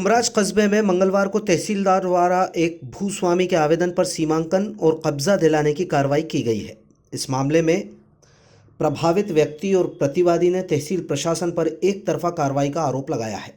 कुमराज कस्बे में मंगलवार को तहसीलदार द्वारा एक भूस्वामी के आवेदन पर सीमांकन और कब्जा दिलाने की कार्रवाई की गई है। इस मामले में प्रभावित व्यक्ति और प्रतिवादी ने तहसील प्रशासन पर एक तरफा कार्रवाई का आरोप लगाया है।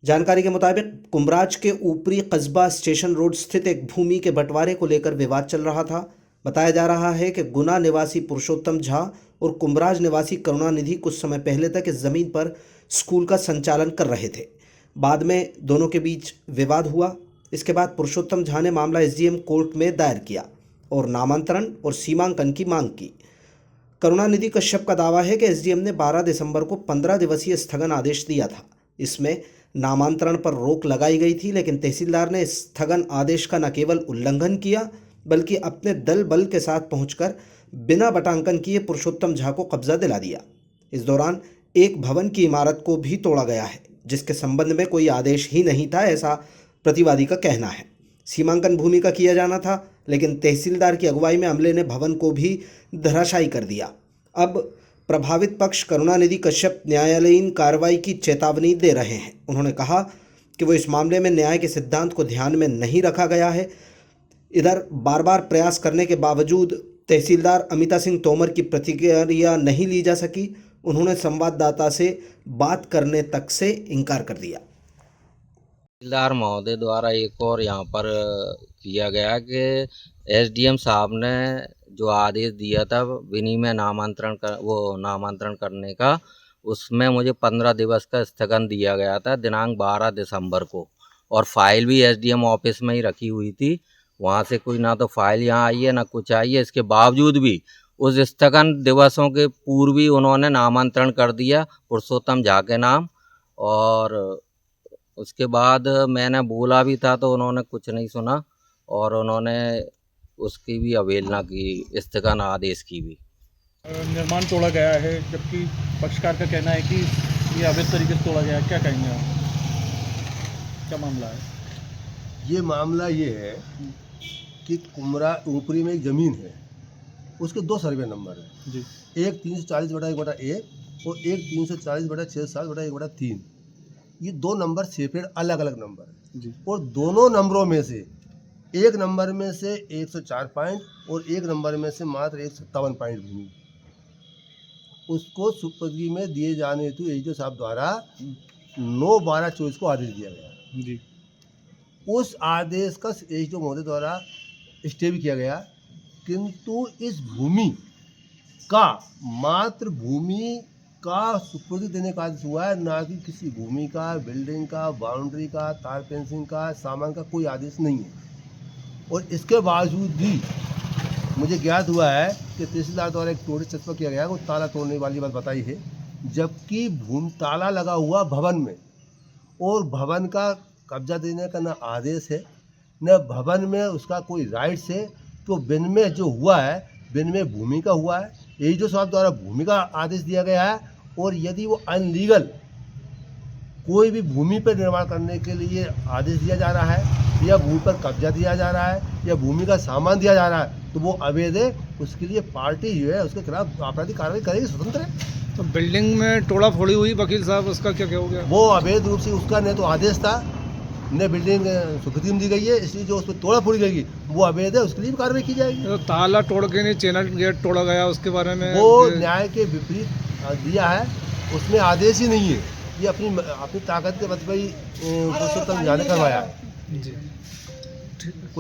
जानकारी के मुताबिक कुमराज के ऊपरी कस्बा स्टेशन रोड स्थित एक भूमि के बंटवारे को लेकर विवाद चल रहा था। बताया जा रहा है कि गुना निवासी पुरुषोत्तम झा और कुमराज निवासी करुणानिधि कुछ समय पहले तक इस जमीन पर स्कूल का संचालन कर रहे थे। बाद में दोनों के बीच विवाद हुआ। इसके बाद पुरुषोत्तम झा ने मामला एसडीएम कोर्ट में दायर किया और नामांतरण और सीमांकन की मांग की। करुणानिधि कश्यप का दावा है कि एसडीएम ने 12 दिसंबर को 15 दिवसीय स्थगन आदेश दिया था। इसमें नामांतरण पर रोक लगाई गई थी, लेकिन तहसीलदार ने इस स्थगन आदेश का न केवल उल्लंघन किया बल्कि अपने दल बल के साथ पहुंचकर बिना बटांकन किए पुरुषोत्तम झा को कब्जा दिला दिया। इस दौरान एक भवन की इमारत को भी तोड़ा गया है, जिसके संबंध में कोई आदेश ही नहीं था, ऐसा प्रतिवादी का कहना है। सीमांकन भूमि का किया जाना था, लेकिन तहसीलदार की अगुवाई में अमले ने भवन को भी धराशायी कर दिया। अब प्रभावित पक्ष करुणानिधि कश्यप न्यायालयीन कार्रवाई की चेतावनी दे रहे हैं। उन्होंने कहा कि वो इस मामले में न्याय के सिद्धांत को ध्यान में नहीं रखा गया है। इधर बार बार प्रयास करने के बावजूद तहसीलदार अमिता सिंह तोमर की प्रतिक्रिया नहीं ली जा सकी। उन्होंने संवाददाता से बात करने तक से इनकार कर दिया। तहसीलदार महोदय द्वारा एक और यहाँ पर किया गया कि एसडीएम साहब ने जो आदेश दिया था विनिमय नामांतरण करने का, उसमें मुझे 15 दिवस का स्थगन दिया गया था दिनांक 12 दिसंबर को, और फाइल भी एसडीएम ऑफिस में ही रखी हुई थी। वहाँ से कोई ना तो फाइल यहाँ आई है ना कुछ आई है। इसके बावजूद भी उस स्थगन दिवसों के पूर्व ही उन्होंने नामांतरण कर दिया पुरुषोत्तम झा के नाम, और उसके बाद मैंने बोला भी था तो उन्होंने कुछ नहीं सुना और उन्होंने उसकी भी अवहेलना की, स्थगन आदेश की भी। निर्माण तोड़ा गया है, जबकि पक्षकार का कहना है कि ये अवैध तरीके से तोड़ा गया है। क्या कहेंगे आप, क्या मामला है? ये मामला ये है कि कुमरा ऊपरी में एक ज़मीन है, उसके 2 सर्वे नंबर हैं जी। एक 340/1/1 और एक 340/6/7/1/3। ये 2 नंबर सेपरेट अलग अलग नंबर हैं जी। और दोनों नंबरों में से एक नंबर में से 104 पॉइंट और एक नंबर में से मात्र 157 पॉइंट भूमि उसको सुपुर्दगी में दिए जाने हेतु एसडीओ साहब द्वारा 9/12/24 को आदेश दिया गया जी। उस आदेश का एसडीओ महोदय द्वारा स्टे भी किया गया, किंतु इस भूमि का मात्र भूमि का सुपुर्द देने का आदेश हुआ है, ना कि किसी भूमि का, बिल्डिंग का, बाउंड्री का, तार फेंसिंग का, सामान का कोई आदेश नहीं है। और इसके बावजूद भी मुझे ज्ञात हुआ है कि तहसीलदार द्वारा एक नोटिस चस्पा किया गया, वो ताला तोड़ने वाली बात बताई है, जबकि ताला लगा हुआ भवन में और भवन का कब्जा देने का न आदेश है न भवन में उसका कोई राइट्स है। तो विनिमय जो हुआ है विनिमय भूमि का हुआ है, एसडीओ साहब द्वारा भूमि का आदेश दिया गया है। और यदि वो अनलीगल कोई भी भूमि पर निर्माण करने के लिए आदेश दिया जा रहा है या भूमि पर कब्जा दिया जा रहा है या भूमि का सामान दिया जा रहा है तो वो अवैध है। उसके लिए पार्टी जो है उसके खिलाफ आपराधिक कार्रवाई करेगी, स्वतंत्र है। तो बिल्डिंग में तोड़ा फोड़ी हुई, वकील साहब उसका क्या कहोगे? वो अवैध रूप से उसका न तो आदेश था न बिल्डिंग स्वीकृति दी गई है, इसलिए जो उस पर तोड़ा फोड़ी गई वो अवैध है, उसके लिए भी कार्रवाई की जाएगी। तो ताला तोड़ के नहीं, चैनल गेट तोड़ा गया, उसके बारे में वो न्याय के विपरीत दिया है, उसमें आदेश ही नहीं है। ये अपनी ताकत के बल पर ही पुरुषोत्तम झा ने करवाया है। जी।